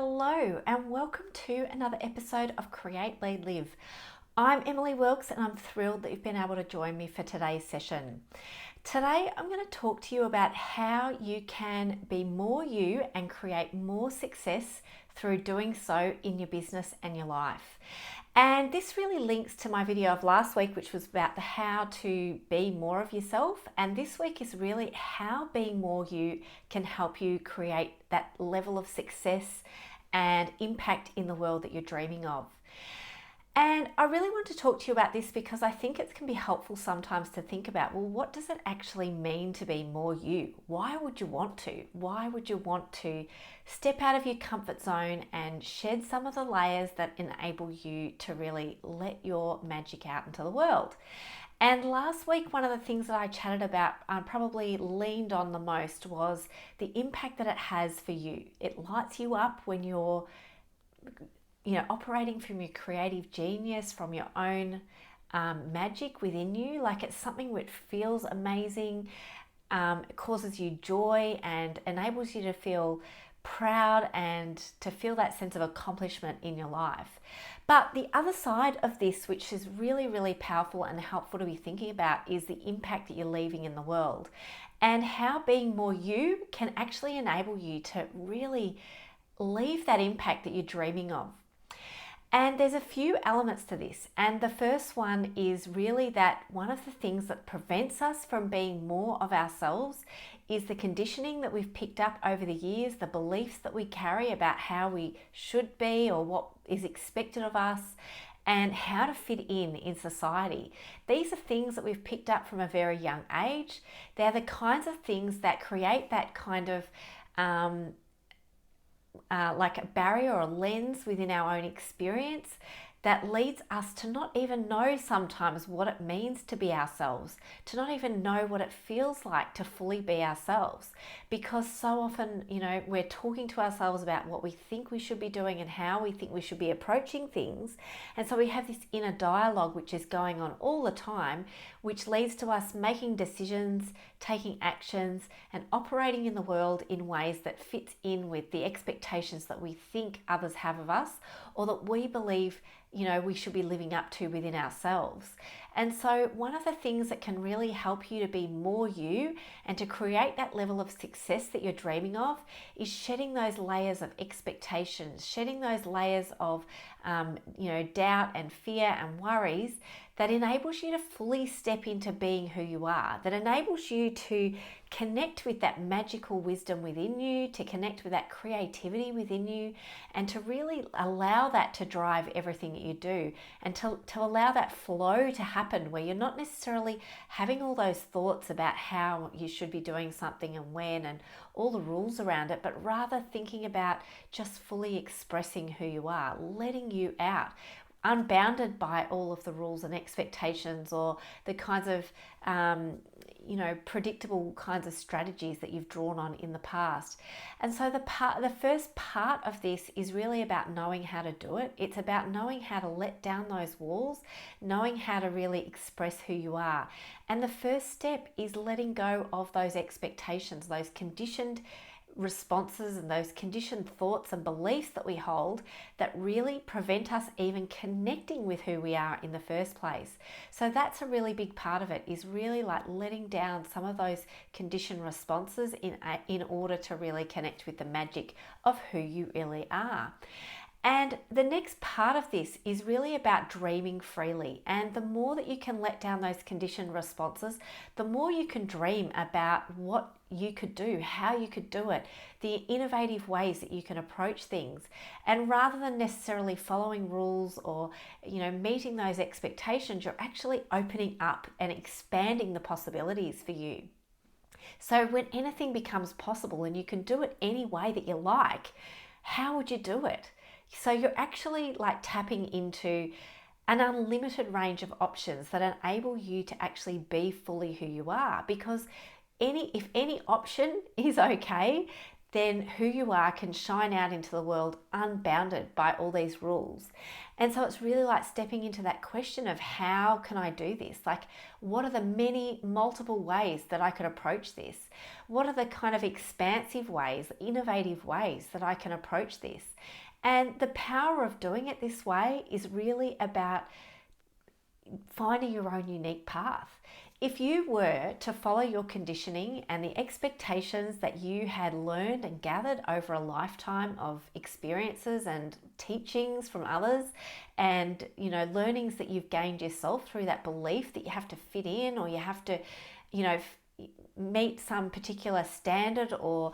Hello, and welcome to another episode of Create, Lead, Live. I'm Emily Wilkes, and I'm thrilled that you've been able to join me for today's session. Today, I'm going to talk to you about how you can be more you and create more success through doing so in your business and your life. And this really links to my video of last week, which was about the how to be more of yourself. And this week is really how being more you can help you create that level of success and impact in the world that you're dreaming of. And I really want to talk to you about this because I think it can be helpful sometimes to think about, well, what does it actually mean to be more you? Why would you want to? Why would you want to step out of your comfort zone and shed some of the layers that enable you to really let your magic out into the world? And last week, one of the things that I chatted about, probably leaned on the most, was the impact that it has for you. It lights you up when you're operating from your creative genius, from your own magic within you. Like, it's something which feels amazing, it causes you joy and enables you to feel proud and to feel that sense of accomplishment in your life. But the other side of this, which is really, really powerful and helpful to be thinking about, is the impact that you're leaving in the world and how being more you can actually enable you to really leave that impact that you're dreaming of. And there's a few elements to this. And the first one is really that one of the things that prevents us from being more of ourselves is the conditioning that we've picked up over the years, the beliefs that we carry about how we should be or what is expected of us, and how to fit in society. These are things that we've picked up from a very young age. They're the kinds of things that create that kind of like a barrier or a lens within our own experience that leads us to not even know sometimes what it means to be ourselves, to not even know what it feels like to fully be ourselves. Because so often, we're talking to ourselves about what we think we should be doing and how we think we should be approaching things. And so we have this inner dialogue which is going on all the time, which leads to us making decisions, taking actions, and operating in the world in ways that fits in with the expectations that we think others have of us, or that we believe we should be living up to within ourselves. And so one of the things that can really help you to be more you and to create that level of success that you're dreaming of is shedding those layers of expectations, shedding those layers of doubt and fear and worries that enables you to fully step into being who you are, that enables you to connect with that magical wisdom within you, to connect with that creativity within you, and to really allow that to drive everything that you do, and to allow that flow to happen where you're not necessarily having all those thoughts about how you should be doing something and when and all the rules around it, but rather thinking about just fully expressing who you are, letting you out, unbounded by all of the rules and expectations or the kinds of predictable kinds of strategies that you've drawn on in the past. And so the first part of this is really about knowing how to do it. It's about knowing how to let down those walls, knowing how to really express who you are. And the first step is letting go of those expectations, those conditioned responses and those conditioned thoughts and beliefs that we hold that really prevent us even connecting with who we are in the first place. So that's a really big part of it, is really like letting down some of those conditioned responses in order to really connect with the magic of who you really are. And the next part of this is really about dreaming freely. And the more that you can let down those conditioned responses, the more you can dream about what you could do, how you could do it, the innovative ways that you can approach things. And rather than necessarily following rules or, meeting those expectations, you're actually opening up and expanding the possibilities for you. So when anything becomes possible and you can do it any way that you like, how would you do it? So you're actually like tapping into an unlimited range of options that enable you to actually be fully who you are. Because if any option is okay, then who you are can shine out into the world unbounded by all these rules. And so it's really like stepping into that question of how can I do this? Like, what are the many multiple ways that I could approach this? What are the kind of expansive ways, innovative ways that I can approach this? And the power of doing it this way is really about finding your own unique path. If you were to follow your conditioning and the expectations that you had learned and gathered over a lifetime of experiences and teachings from others, and learnings that you've gained yourself through that belief that you have to fit in, or you have to meet some particular standard, or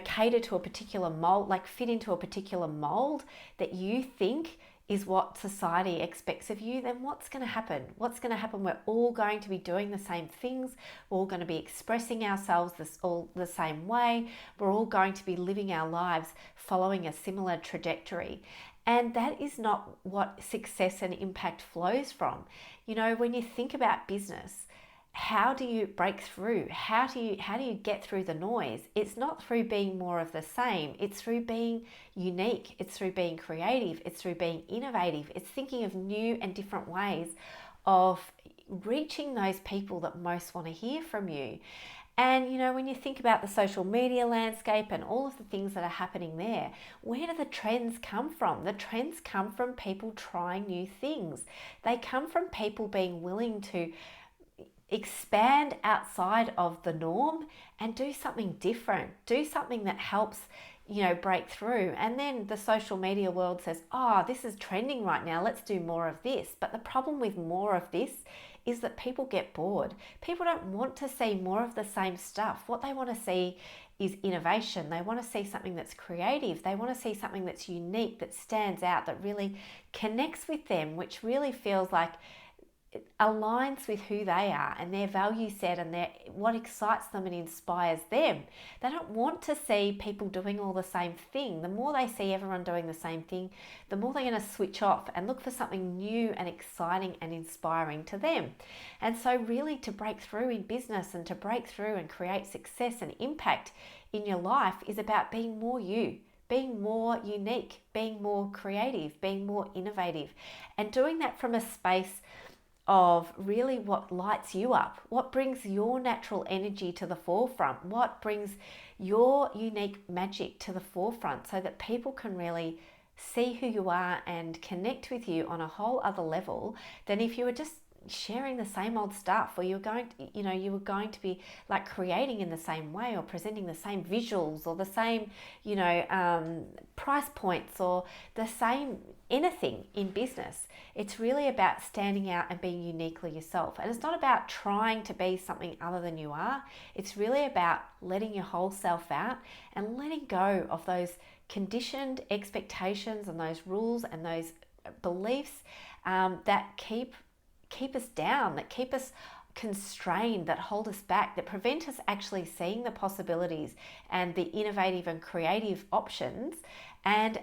cater to a particular mold, like fit into a particular mold that you think is what society expects of you, then what's going to happen? What's going to happen? We're all going to be doing the same things. We're all going to be expressing ourselves all the same way. We're all going to be living our lives following a similar trajectory. And that is not what success and impact flows from. When you think about business, how do you break through? How do you get through the noise? It's not through being more of the same. It's through being unique. It's through being creative. It's through being innovative. It's thinking of new and different ways of reaching those people that most want to hear from you. And when you think about the social media landscape and all of the things that are happening there, where do the trends come from? The trends come from people trying new things. They come from people being willing to expand outside of the norm and do something different, do something that helps break through. And then the social media world says, oh, this is trending right now, let's do more of this. But the problem with more of this is that people get bored. People don't want to see more of the same stuff. What they want to see is innovation. They want to see something that's creative. They want to see something that's unique, that stands out, that really connects with them, which really feels like it aligns with who they are and their value set and what excites them and inspires them. They don't want to see people doing all the same thing. The more they see everyone doing the same thing, the more they're going to switch off and look for something new and exciting and inspiring to them. And so really, to break through in business and to break through and create success and impact in your life is about being more you, being more unique, being more creative, being more innovative, and doing that from a space of really what lights you up, what brings your natural energy to the forefront, what brings your unique magic to the forefront, so that people can really see who you are and connect with you on a whole other level than if you were just sharing the same old stuff, or you were going to be like creating in the same way, or presenting the same visuals, or the same price points, or the same anything in business. It's really about standing out and being uniquely yourself. And it's not about trying to be something other than you are. It's really about letting your whole self out and letting go of those conditioned expectations and those rules and those beliefs that keep us down, that keep us constrained, that hold us back, that prevent us actually seeing the possibilities and the innovative and creative options, and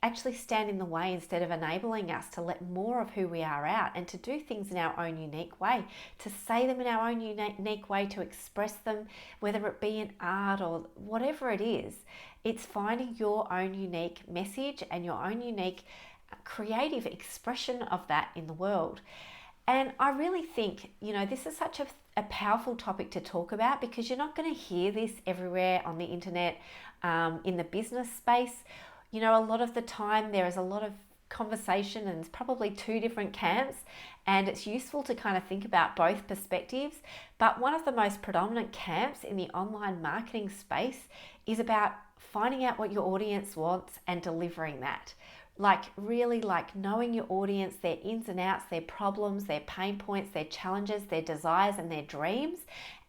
actually stand in the way instead of enabling us to let more of who we are out and to do things in our own unique way, to say them in our own unique way, to express them, whether it be in art or whatever it is. It's finding your own unique message and your own unique creative expression of that in the world. And I really think, this is such a powerful topic to talk about, because you're not going to hear this everywhere on the internet, in the business space. A lot of the time there is a lot of conversation and it's probably two different camps, and it's useful to kind of think about both perspectives. But one of the most predominant camps in the online marketing space is about finding out what your audience wants and delivering that. Really knowing your audience, their ins and outs, their problems, their pain points, their challenges, their desires and their dreams,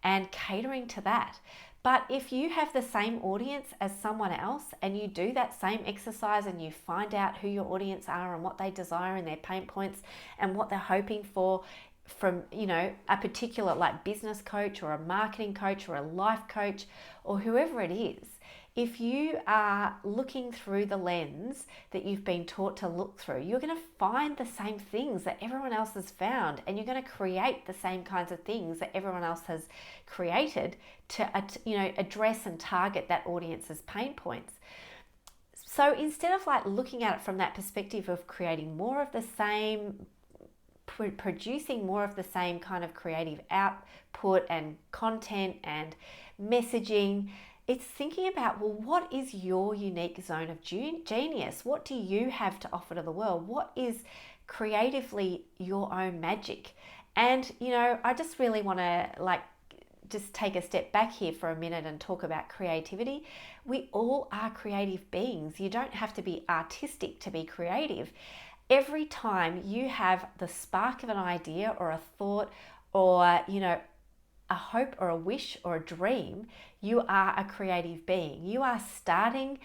and catering to that. But if you have the same audience as someone else and you do that same exercise and you find out who your audience are and what they desire and their pain points and what they're hoping for from, you know, a particular like business coach or a marketing coach or a life coach or whoever it is, if you are looking through the lens that you've been taught to look through, you're going to find the same things that everyone else has found, and you're going to create the same kinds of things that everyone else has created to, you know, address and target that audience's pain points. So instead of like looking at it from that perspective of creating more of the same, producing more of the same kind of creative output and content and messaging, it's thinking about, well, what is your unique zone of genius? What do you have to offer to the world? What is creatively your own magic? And, you know, I just really want to like just take a step back here for a minute and talk about creativity. We all are creative beings. You don't have to be artistic to be creative. Every time you have the spark of an idea or a thought or, you know, a hope or a wish or a dream, you are a creative being. You are starting,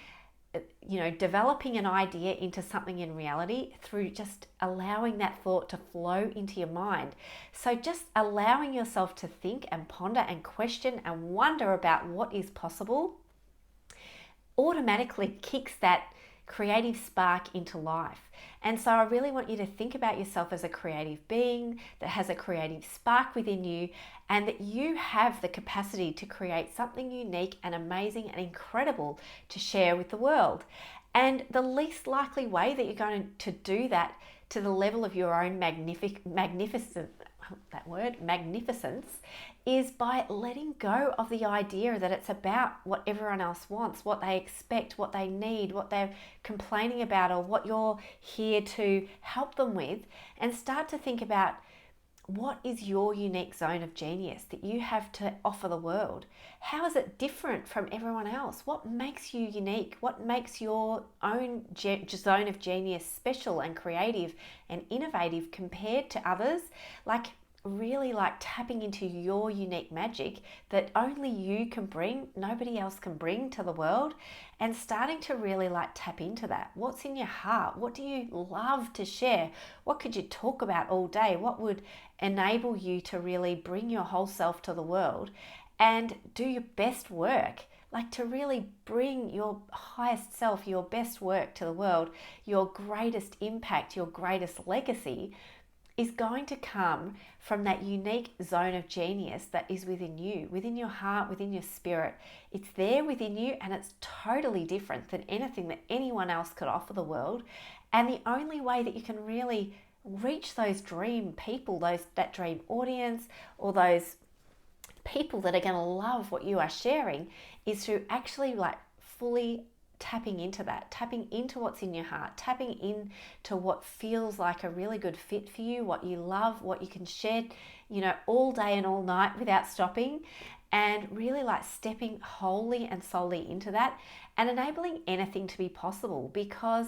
you know, developing an idea into something in reality through just allowing that thought to flow into your mind. So just allowing yourself to think and ponder and question and wonder about what is possible automatically kicks that creative spark into life. And so I really want you to think about yourself as a creative being that has a creative spark within you, and that you have the capacity to create something unique and amazing and incredible to share with the world. And the least likely way that you're going to do that to the level of your own magnificence is by letting go of the idea that it's about what everyone else wants, what they expect, what they need, what they're complaining about, or what you're here to help them with, and start to think about what is your unique zone of genius that you have to offer the world. How is it different from everyone else? What makes you unique? What makes your own zone of genius special and creative and innovative compared to others? Like really like tapping into your unique magic that only you can bring, nobody else can bring to the world, and starting to really like tap into that. What's in your heart? What do you love to share? What could you talk about all day? What would enable you to really bring your whole self to the world and do your best work? Like to really bring your highest self, your best work to the world, your greatest impact, your greatest legacy is going to come from that unique zone of genius that is within you, within your heart, within your spirit. It's there within you, and it's totally different than anything that anyone else could offer the world. And the only way that you can really reach those dream people, that dream audience, or those people that are going to love what you are sharing, is through actually like fully tapping into that, tapping into what's in your heart, tapping into what feels like a really good fit for you, what you love, what you can share, you know, all day and all night without stopping, and really like stepping wholly and solely into that and enabling anything to be possible. Because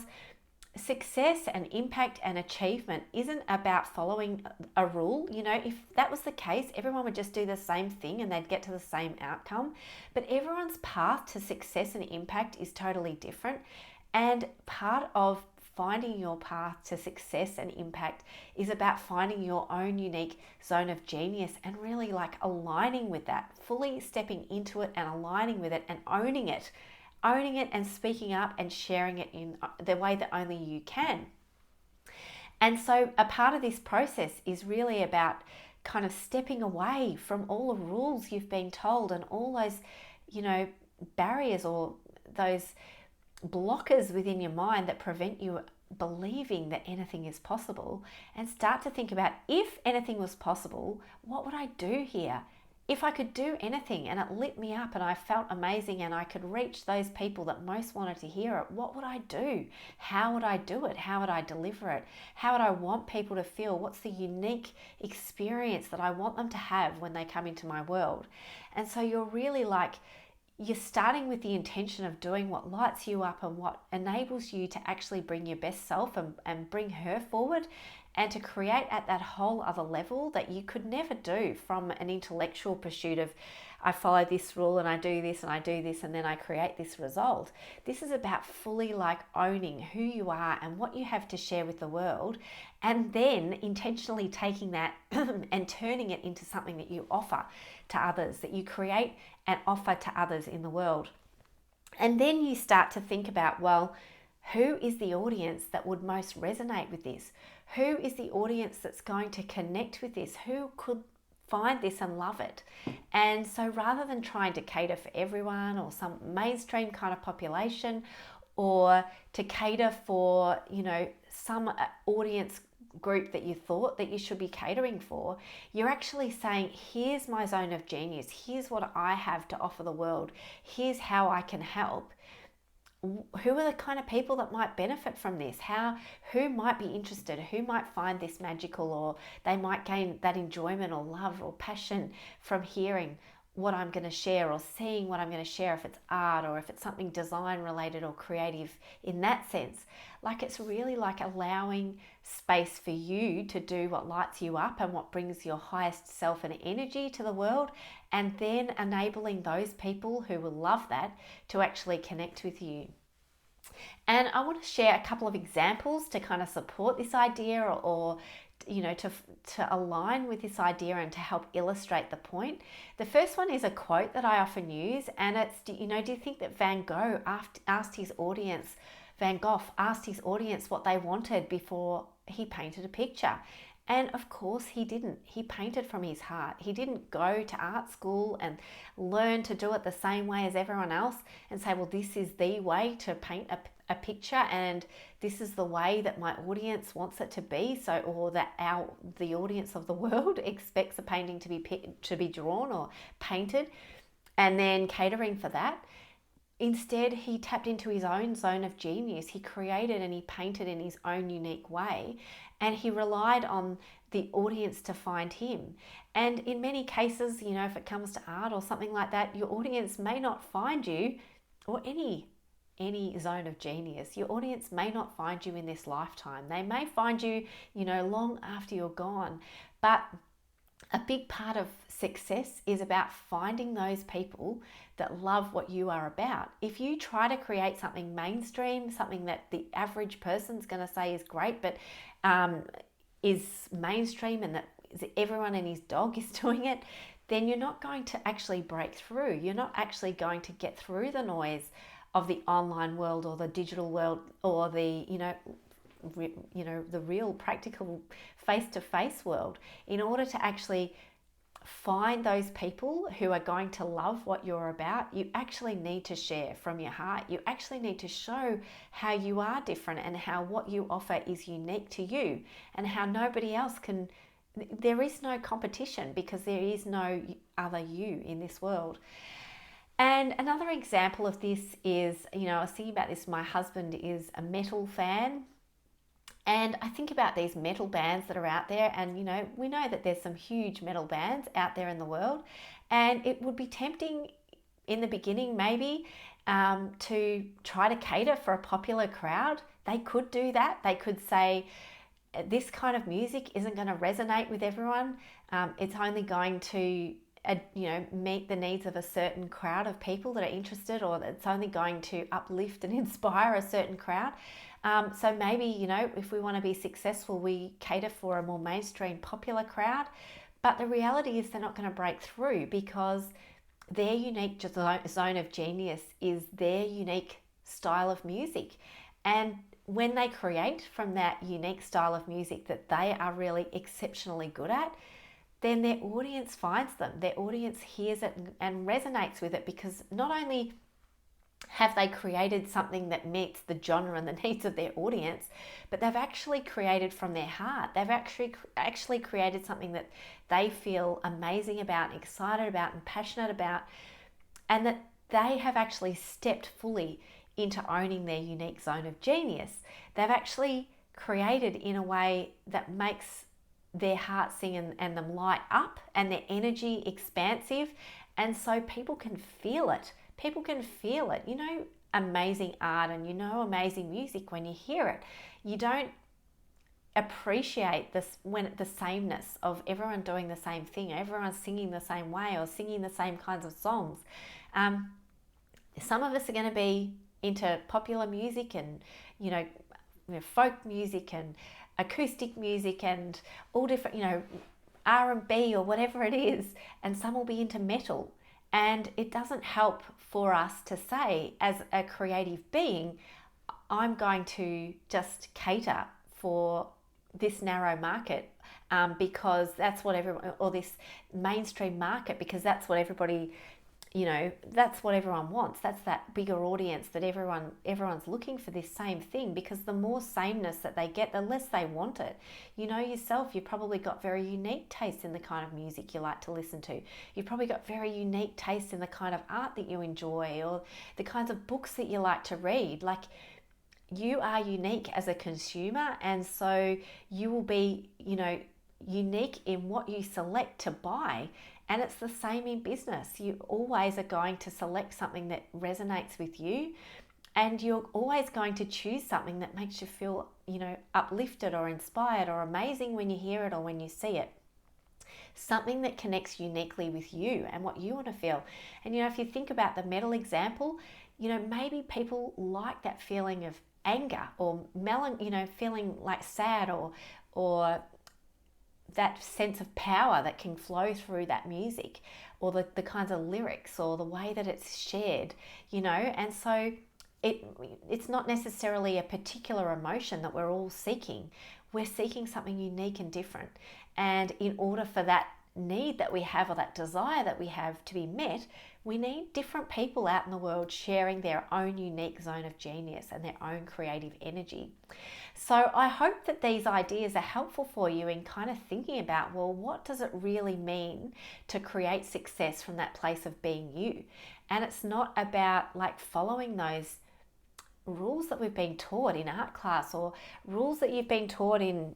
success and impact and achievement isn't about following a rule. You know, if that was the case, everyone would just do the same thing and they'd get to the same outcome. But everyone's path to success and impact is totally different. And part of finding your path to success and impact is about finding your own unique zone of genius and really like aligning with that, fully stepping into it and aligning with it and owning it and speaking up and sharing it in the way that only you can. And so a part of this process is really about kind of stepping away from all the rules you've been told and all those, you know, barriers or those blockers within your mind that prevent you believing that anything is possible, and start to think about, if anything was possible, what would I do here? If I could do anything and it lit me up and I felt amazing and I could reach those people that most wanted to hear it, what would I do? How would I do it? How would I deliver it? How would I want people to feel? What's the unique experience that I want them to have when they come into my world? And so you're really like, you're starting with the intention of doing what lights you up and what enables you to actually bring your best self and bring her forward, and to create at that whole other level that you could never do from an intellectual pursuit of I follow this rule and I do this and I do this and then I create this result. This is about fully like owning who you are and what you have to share with the world, and then intentionally taking that and turning it into something that you offer to others, that you create and offer to others in the world. And then you start to think about, well, who is the audience that would most resonate with this? Who is the audience that's going to connect with this? Who could find this and love it? And so rather than trying to cater for everyone or some mainstream kind of population, or to cater for, some audience group that you thought that you should be catering for, you're actually saying, here's my zone of genius. Here's what I have to offer the world. Here's how I can help. Who are the kind of people that might benefit from this? Who might be interested? Who might find this magical, or they might gain that enjoyment or love or passion from hearing what I'm going to share or seeing what I'm going to share, if it's art or if it's something design related or creative in that sense. Like, it's really like allowing space for you to do what lights you up and what brings your highest self and energy to the world, and then enabling those people who will love that to actually connect with you. And I want to share a couple of examples to kind of support this idea, or to align with this idea and to help illustrate the point. The first one is a quote that I often use, and it's, do you think that Van Gogh asked his audience what they wanted before he painted a picture? And of course he didn't. He painted from his heart. He didn't go to art school and learn to do it the same way as everyone else and say, well, this is the way to paint a picture and this is the way that my audience wants it to be, so, or that the audience of the world expects a painting to be drawn or painted, and then catering for that. Instead, he tapped into his own zone of genius. He created and he painted in his own unique way, and he relied on the audience to find him. And in many cases, if it comes to art or something like that, your audience may not find you, or any zone of genius. Your audience may not find you in this lifetime. They may find you, long after you're gone. But a big part of success is about finding those people that love what you are about. If you try to create something mainstream, something that the average person's going to say is great, but is mainstream and that everyone and his dog is doing it, then you're not going to actually break through. You're not actually going to get through the noise of the online world or the digital world or the, the real practical face-to-face world. In order to actually find those people who are going to love what you're about, you actually need to share from your heart. You actually need to show how you are different and how what you offer is unique to you, and how nobody else can. There is no competition because there is no other you in this world. And another example of this is, I was thinking about this. My husband is a metal fan. And I think about these metal bands that are out there, and we know that there's some huge metal bands out there in the world, and it would be tempting in the beginning maybe to try to cater for a popular crowd. They could do that. They could say, this kind of music isn't going to resonate with everyone. It's only going to meet the needs of a certain crowd of people that are interested, or it's only going to uplift and inspire a certain crowd. So maybe, if we want to be successful, we cater for a more mainstream popular crowd. But the reality is they're not going to break through because their unique zone of genius is their unique style of music. And when they create from that unique style of music that they are really exceptionally good at, then their audience finds them. Their audience hears it and resonates with it, because not only have they created something that meets the genre and the needs of their audience, but they've actually created from their heart. They've actually created something that they feel amazing about, excited about, and passionate about, and that they have actually stepped fully into owning their unique zone of genius. They've actually created in a way that makes their heart sing and them light up, and their energy expansive, and so people can feel it. People can feel it. Amazing art and amazing music when you hear it. You don't appreciate this when the sameness of everyone doing the same thing, everyone singing the same way or singing the same kinds of songs. Some of us are going to be into popular music and, folk music and acoustic music and all different, R&B or whatever it is, and some will be into metal. And it doesn't help for us to say, as a creative being, I'm going to just cater for this narrow market because that's what everyone, or this mainstream market, because that's what everybody, that's what everyone wants. That's that bigger audience that everyone's looking for this same thing, because the more sameness that they get, the less they want it. You know yourself, you've probably got very unique taste in the kind of music you like to listen to. You've probably got very unique taste in the kind of art that you enjoy or the kinds of books that you like to read. Like, you are unique as a consumer, and so you will be, unique in what you select to buy. And it's the same in business. You always are going to select something that resonates with you, and you're always going to choose something that makes you feel, uplifted or inspired or amazing when you hear it or when you see it. Something that connects uniquely with you and what you want to feel. And, if you think about the metal example, maybe people like that feeling of anger or feeling like sad or that sense of power that can flow through that music, or the kinds of lyrics or the way that it's shared, and so it's not necessarily a particular emotion that we're all seeking. We're seeking something unique and different, and in order for that need that we have or that desire that we have to be met, we need different people out in the world sharing their own unique zone of genius and their own creative energy. So I hope that these ideas are helpful for you in kind of thinking about, well, what does it really mean to create success from that place of being you? And it's not about like following those rules that we've been taught in art class, or rules that you've been taught in,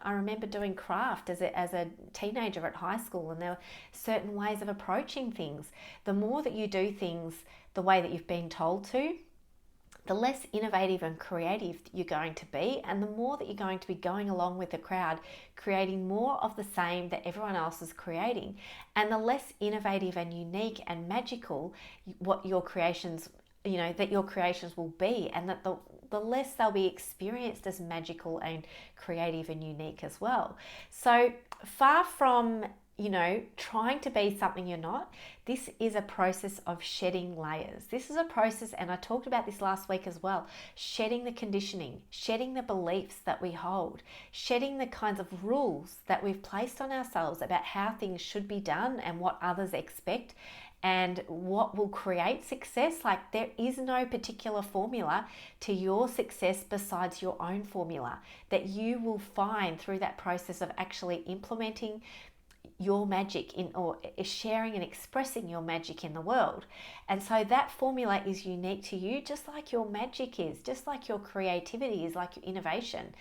I remember doing craft as a teenager at high school, and there were certain ways of approaching things. The more that you do things the way that you've been told to, the less innovative and creative you're going to be, and the more that you're going to be going along with the crowd, creating more of the same that everyone else is creating, and the less innovative and unique and magical what your creations that your creations will be, and that the less they'll be experienced as magical and creative and unique as well. So far from, trying to be something you're not, this is a process of shedding layers. This is a process, and I talked about this last week as well, shedding the conditioning, shedding the beliefs that we hold, shedding the kinds of rules that we've placed on ourselves about how things should be done and what others expect, and what will create success. Like, there is no particular formula to your success besides your own formula that you will find through that process of actually implementing your magic or sharing and expressing your magic in the world. And so that formula is unique to you, just like your magic is, just like your creativity is, like your innovation.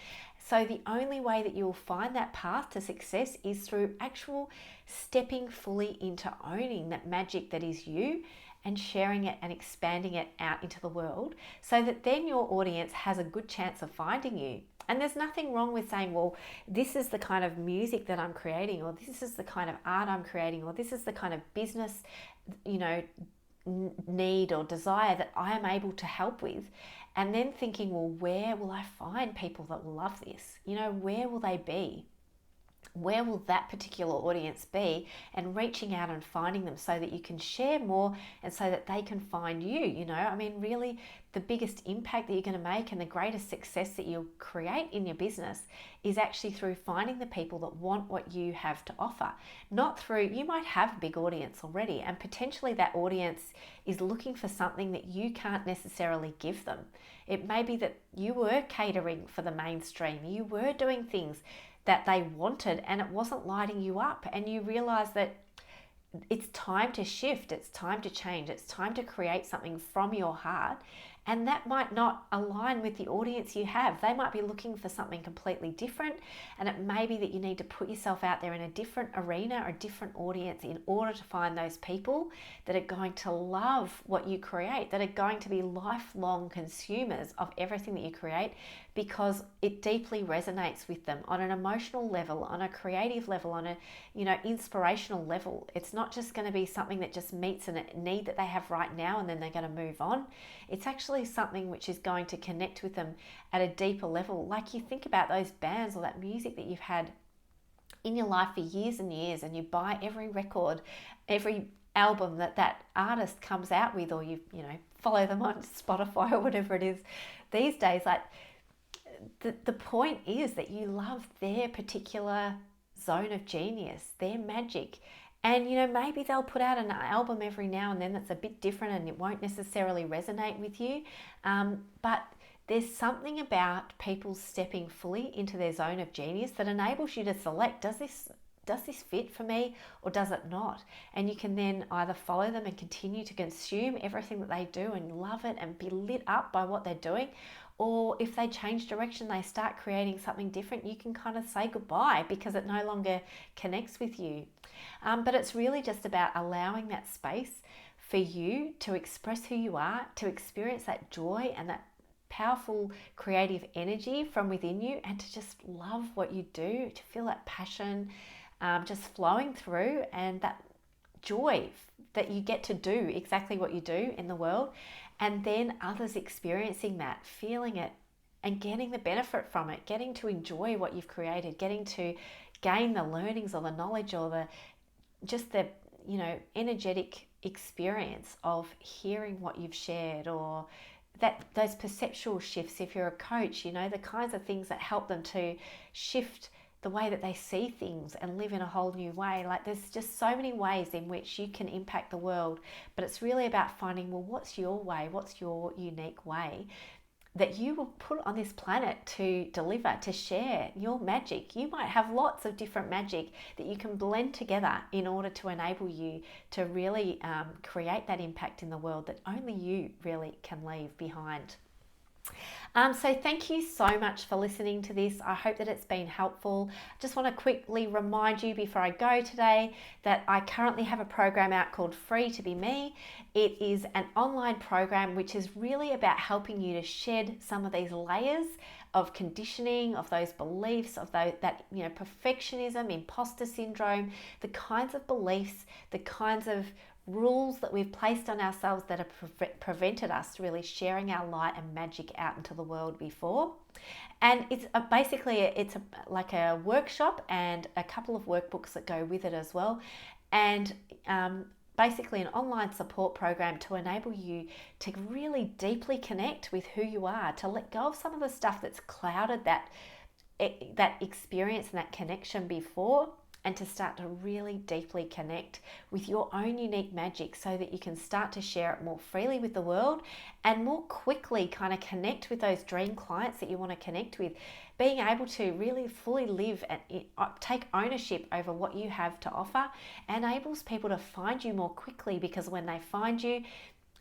So the only way that you'll find that path to success is through actual stepping fully into owning that magic that is you, and sharing it and expanding it out into the world, so that then your audience has a good chance of finding you. And there's nothing wrong with saying, well, this is the kind of music that I'm creating, or this is the kind of art I'm creating, or this is the kind of business, need or desire that I am able to help with. And then thinking, well, where will I find people that will love this? Where will they be? Where will that particular audience be? And reaching out and finding them so that you can share more and so that they can find you. Really the biggest impact that you're going to make and the greatest success that you'll create in your business is actually through finding the people that want what you have to offer. Not through, you might have a big audience already, and potentially that audience is looking for something that you can't necessarily give them. It may be that you were catering for the mainstream, you were doing things that they wanted and it wasn't lighting you up, and you realize that it's time to shift, it's time to change, it's time to create something from your heart And that might not align with the audience you have. They might be looking for something completely different, and it may be that you need to put yourself out there in a different arena or a different audience in order to find those people that are going to love what you create, that are going to be lifelong consumers of everything that you create, because it deeply resonates with them on an emotional level, on a creative level, on a inspirational level. It's not just going to be something that just meets a need that they have right now and then they're going to move on. It's actually something which is going to connect with them at a deeper level. Like, you think about those bands or that music that you've had in your life for years and years, and you buy every record, every album that artist comes out with, or you follow them on Spotify or whatever it is these days. Like, the point is that you love their particular zone of genius, their magic. And maybe they'll put out an album every now and then that's a bit different and it won't necessarily resonate with you, but there's something about people stepping fully into their zone of genius that enables you to select, does this fit for me or does it not? And you can then either follow them and continue to consume everything that they do and love it and be lit up by what they're doing. Or if they change direction, they start creating something different, you can kind of say goodbye because it no longer connects with you. But it's really just about allowing that space for you to express who you are, to experience that joy and that powerful creative energy from within you, and to just love what you do, to feel that passion just flowing through, and that joy that you get to do exactly what you do in the world, and then others experiencing that, feeling it, and getting the benefit from it, getting to enjoy what you've created, getting to gain the learnings or the knowledge or the energetic experience of hearing what you've shared, or those perceptual shifts. If you're a coach, the kinds of things that help them to shift the way that they see things and live in a whole new way. Like, there's just so many ways in which you can impact the world, but it's really about finding, well, what's your way? What's your unique way that you will put on this planet to deliver, to share your magic? You might have lots of different magic that you can blend together in order to enable you to really create that impact in the world that only you really can leave behind. So thank you so much for listening to this. I hope that it's been helpful. I just want to quickly remind you before I go today that I currently have a program out called Free to Be Me. It is an online program which is really about helping you to shed some of these layers of conditioning, of those beliefs, of that perfectionism, imposter syndrome, the kinds of beliefs, the kinds of rules that we've placed on ourselves that have prevented us really sharing our light and magic out into the world before. And it's like a workshop and a couple of workbooks that go with it as well, and basically an online support program to enable you to really deeply connect with who you are, to let go of some of the stuff that's clouded that experience and that connection before, and to start to really deeply connect with your own unique magic so that you can start to share it more freely with the world and more quickly kind of connect with those dream clients that you want to connect with. Being able to really fully live and take ownership over what you have to offer enables people to find you more quickly, because when they find you,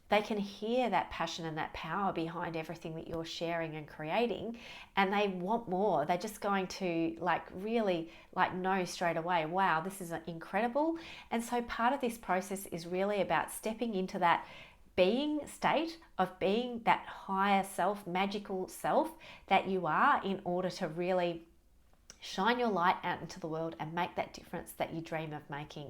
they can hear that passion and that power behind everything that you're sharing and creating, and they want more. They're just going to really know straight away, wow, this is incredible. And so part of this process is really about stepping into that being state of being that higher self, magical self that you are, in order to really shine your light out into the world and make that difference that you dream of making.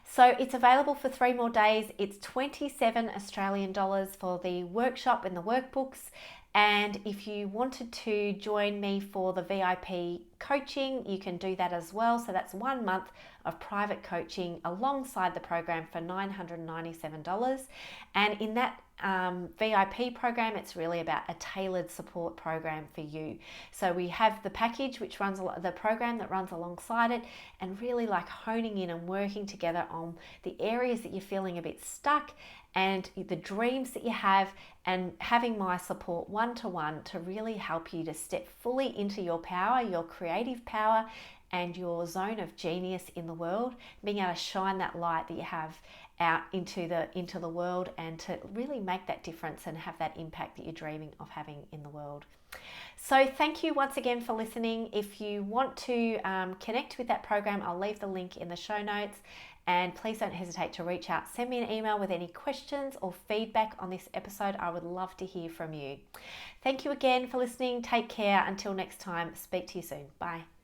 So it's available for 3 more days. It's 27 Australian dollars for the workshop and the workbooks. And if you wanted to join me for the VIP coaching, you can do that as well. So that's 1 month of private coaching alongside the program for $997. And in that VIP program, it's really about a tailored support program for you. So we have the package which runs the program that runs alongside it, and really honing in and working together on the areas that you're feeling a bit stuck and the dreams that you have, and having my support one-to-one to really help you to step fully into your power, your creative power, and your zone of genius in the world, being able to shine that light that you have out into the world, and to really make that difference and have that impact that you're dreaming of having in the world. So thank you once again for listening. If you want to connect with that program, I'll leave the link in the show notes. And please don't hesitate to reach out. Send me an email with any questions or feedback on this episode. I would love to hear from you. Thank you again for listening. Take care. Until next time, speak to you soon. Bye.